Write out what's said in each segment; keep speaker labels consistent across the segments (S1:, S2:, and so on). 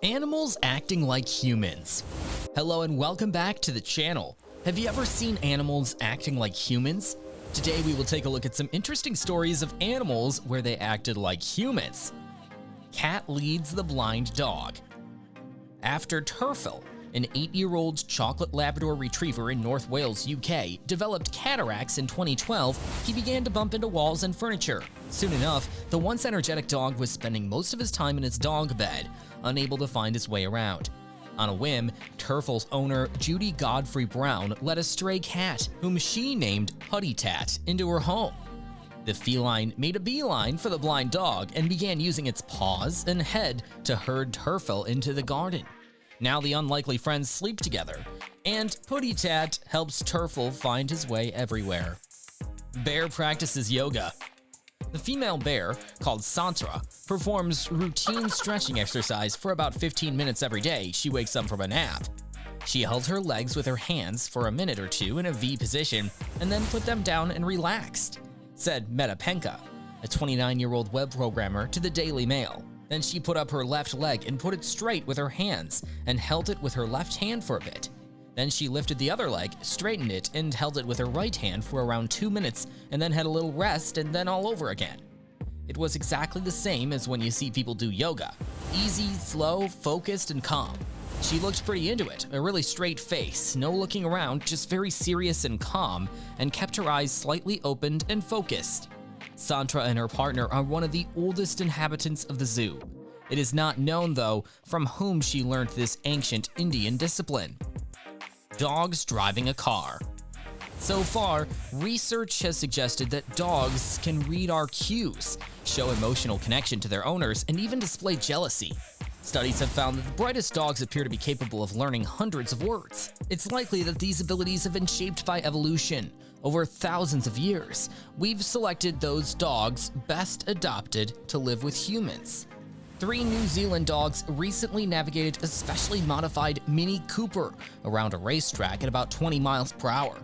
S1: Animals acting like humans. Hello and welcome back to the channel. Have you ever seen animals acting like humans? Today we will take a look at some interesting stories of animals where they acted like humans. Cat leads the blind dog. After Turfel, an 8-year-old chocolate Labrador retriever in North Wales, UK, developed cataracts in 2012, he began to bump into walls and furniture. Soon enough, the once energetic dog was spending most of his time in his dog bed, unable to find his way around. On a whim, Turfel's owner, Judy Godfrey Brown, let a stray cat, whom she named Putty Tat, into her home. The feline made a beeline for the blind dog and began using its paws and head to herd Turfel into the garden. Now the unlikely friends sleep together, and Putty Tat helps Turfel find his way everywhere. Bear practices yoga. The female bear, called Santra, performs routine stretching exercise for about 15 minutes every day she wakes up from a nap. She held her legs with her hands for a minute or two in a V position and then put them down and relaxed, said Meta Penka, a 29-year-old web programmer, to the Daily Mail. Then she put up her left leg and put it straight with her hands and held it with her left hand for a bit. Then she lifted the other leg, straightened it, and held it with her right hand for around 2 minutes and then had a little rest and then all over again. It was exactly the same as when you see people do yoga. Easy, slow, focused, and calm. She looked pretty into it, a really straight face, no looking around, just very serious and calm, and kept her eyes slightly opened and focused. Santra and her partner are one of the oldest inhabitants of the zoo. It is not known, though, from whom she learned this ancient Indian discipline. Dogs driving a car. So far, research has suggested that dogs can read our cues, show emotional connection to their owners, and even display jealousy. Studies have found that the brightest dogs appear to be capable of learning hundreds of words. It's likely that these abilities have been shaped by evolution. Over thousands of years, we've selected those dogs best adapted to live with humans. 3 New Zealand dogs recently navigated a specially modified Mini Cooper around a racetrack at about 20 miles per hour.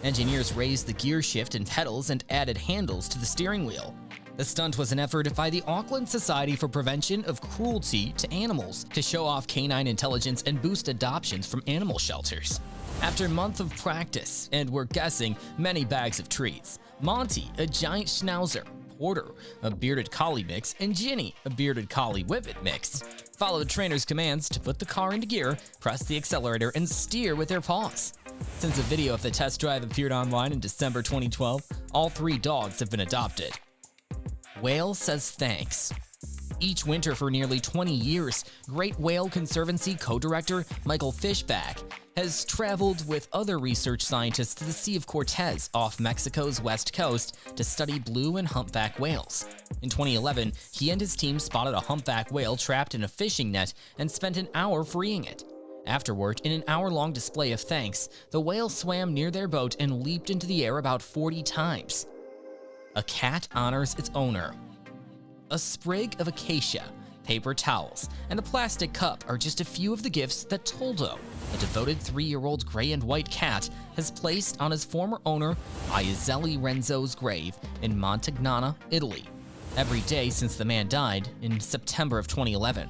S1: Engineers raised the gear shift and pedals and added handles to the steering wheel. The stunt was an effort by the Auckland Society for Prevention of Cruelty to Animals to show off canine intelligence and boost adoptions from animal shelters. After a month of practice, and we're guessing many bags of treats, Monty, a giant schnauzer, Porter, a bearded collie mix, and Ginny, a bearded collie whippet mix, follow the trainer's commands to put the car into gear, press the accelerator, and steer with their paws. Since a video of the test drive appeared online in December 2012, all 3 dogs have been adopted. Whale says thanks. Each winter for nearly 20 years, Great Whale Conservancy co-director Michael Fishback has traveled with other research scientists to the Sea of Cortez off Mexico's west coast to study blue and humpback whales. In 2011, he and his team spotted a humpback whale trapped in a fishing net and spent an hour freeing it. Afterward, in an hour-long display of thanks, the whale swam near their boat and leaped into the air about 40 times. A cat honors its owner. A sprig of acacia, paper towels, and a plastic cup are just a few of the gifts that Toldo, a devoted 3-year-old gray and white cat, has placed on his former owner Iazelli Renzo's grave in Montagnana, Italy, every day since the man died in September of 2011.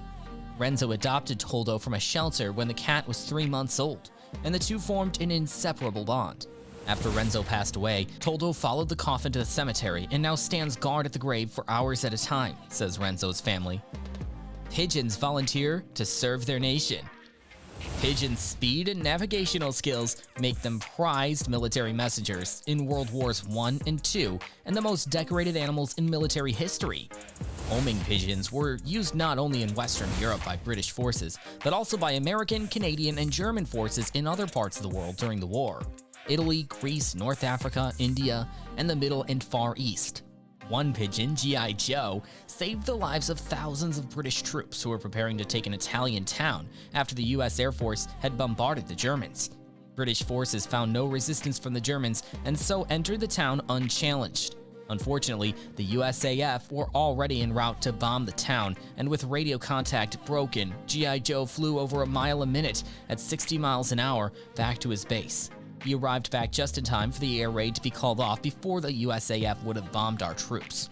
S1: Renzo adopted Toldo from a shelter when the cat was 3 months old, and the two formed an inseparable bond. After Renzo passed away, Toldo followed the coffin to the cemetery and now stands guard at the grave for hours at a time, says Renzo's family. Pigeons volunteer to serve their nation. Pigeons' speed and navigational skills make them prized military messengers in World Wars I and II and the most decorated animals in military history. Homing pigeons were used not only in Western Europe by British forces, but also by American, Canadian, and German forces in other parts of the world during the war. Italy, Greece, North Africa, India, and the Middle and Far East. One pigeon, G.I. Joe, saved the lives of thousands of British troops who were preparing to take an Italian town after the U.S. Air Force had bombarded the Germans. British forces found no resistance from the Germans and so entered the town unchallenged. Unfortunately, the USAF were already en route to bomb the town, and with radio contact broken, G.I. Joe flew over a mile a minute at 60 miles an hour back to his base. He arrived back just in time for the air raid to be called off before the USAF would have bombed our troops.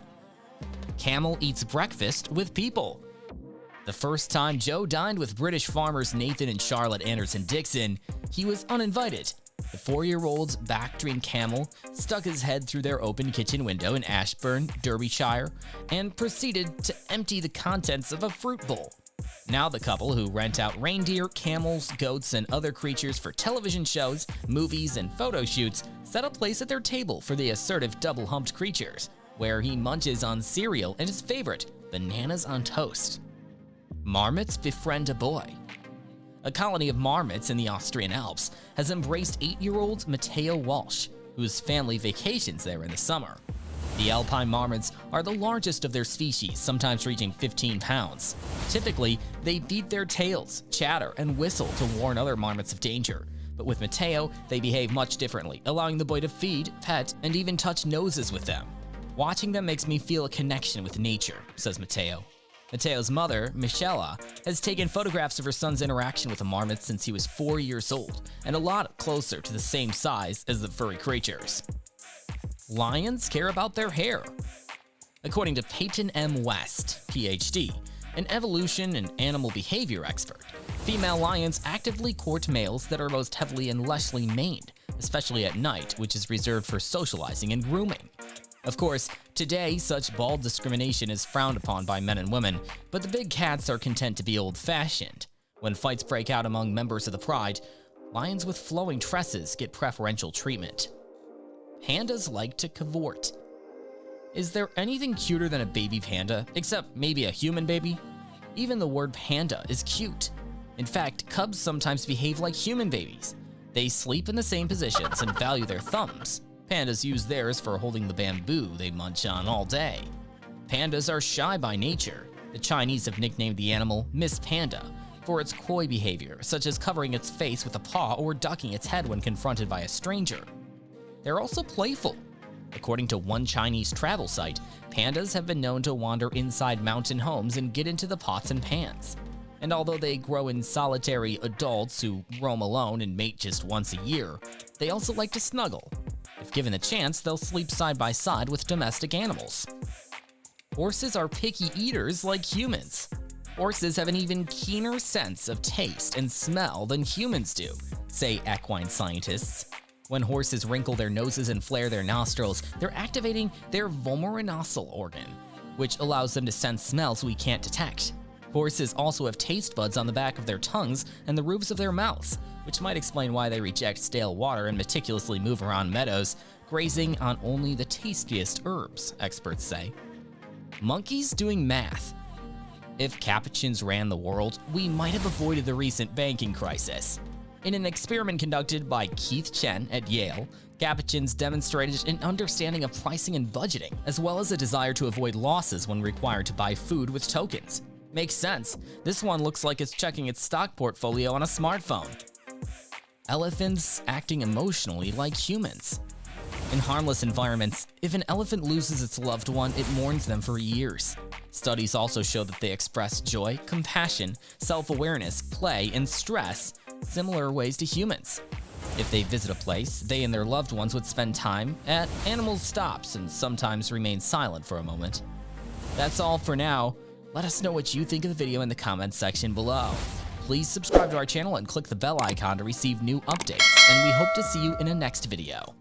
S1: Camel eats breakfast with people. The first time Joe dined with British farmers Nathan and Charlotte Anderson Dixon, he was uninvited. The 4-year-old's Bactrian camel stuck his head through their open kitchen window in Ashburn, Derbyshire, and proceeded to empty the contents of a fruit bowl. Now the couple, who rent out reindeer, camels, goats, and other creatures for television shows, movies, and photo shoots, set a place at their table for the assertive double-humped creatures, where he munches on cereal and his favorite, bananas on toast. Marmots befriend a boy. A colony of marmots in the Austrian Alps has embraced 8-year-old Matteo Walsh, whose family vacations there in the summer. The alpine marmots are the largest of their species, sometimes reaching 15 pounds. Typically, they beat their tails, chatter, and whistle to warn other marmots of danger. But with Matteo, they behave much differently, allowing the boy to feed, pet, and even touch noses with them. Watching them makes me feel a connection with nature, says Matteo. Matteo's mother, Michela, has taken photographs of her son's interaction with the marmots since he was 4 years old, and a lot closer to the same size as the furry creatures. Lions care about their hair. According to Peyton M. West, PhD, an evolution and animal behavior expert, female lions actively court males that are most heavily and lushly maned, especially at night, which is reserved for socializing and grooming. Of course, today, such bald discrimination is frowned upon by men and women, but the big cats are content to be old-fashioned. When fights break out among members of the pride, lions with flowing tresses get preferential treatment. Pandas like to cavort. Is there anything cuter than a baby panda, except maybe a human baby? Even the word panda is cute. In fact, cubs sometimes behave like human babies. They sleep in the same positions and value their thumbs. Pandas use theirs for holding the bamboo they munch on all day. Pandas are shy by nature. The Chinese have nicknamed the animal Miss Panda for its coy behavior, such as covering its face with a paw or ducking its head when confronted by a stranger. They're also playful. According to one Chinese travel site, pandas have been known to wander inside mountain homes and get into the pots and pans. And although they grow in solitary adults who roam alone and mate just once a year, they also like to snuggle. If given the chance, they'll sleep side by side with domestic animals. Horses are picky eaters like humans. Horses have an even keener sense of taste and smell than humans do, say equine scientists. When horses wrinkle their noses and flare their nostrils, they're activating their vomeronasal organ, which allows them to sense smells we can't detect. Horses also have taste buds on the back of their tongues and the roofs of their mouths, which might explain why they reject stale water and meticulously move around meadows, grazing on only the tastiest herbs, experts say. Monkeys doing math. If capuchins ran the world, we might have avoided the recent banking crisis. In an experiment conducted by Keith Chen at Yale, capuchins demonstrated an understanding of pricing and budgeting, as well as a desire to avoid losses when required to buy food with tokens. Makes sense. This one looks like it's checking its stock portfolio on a smartphone. Elephants acting emotionally like humans. In harmless environments, if an elephant loses its loved one, it mourns them for years. Studies also show that they express joy, compassion, self-awareness, play, and stress similar ways to humans. If they visit a place, they and their loved ones would spend time at animal stops and sometimes remain silent for a moment. That's all for now. Let us know what you think of the video in the comments section below. Please subscribe to our channel and click the bell icon to receive new updates, and we hope to see you in a next video.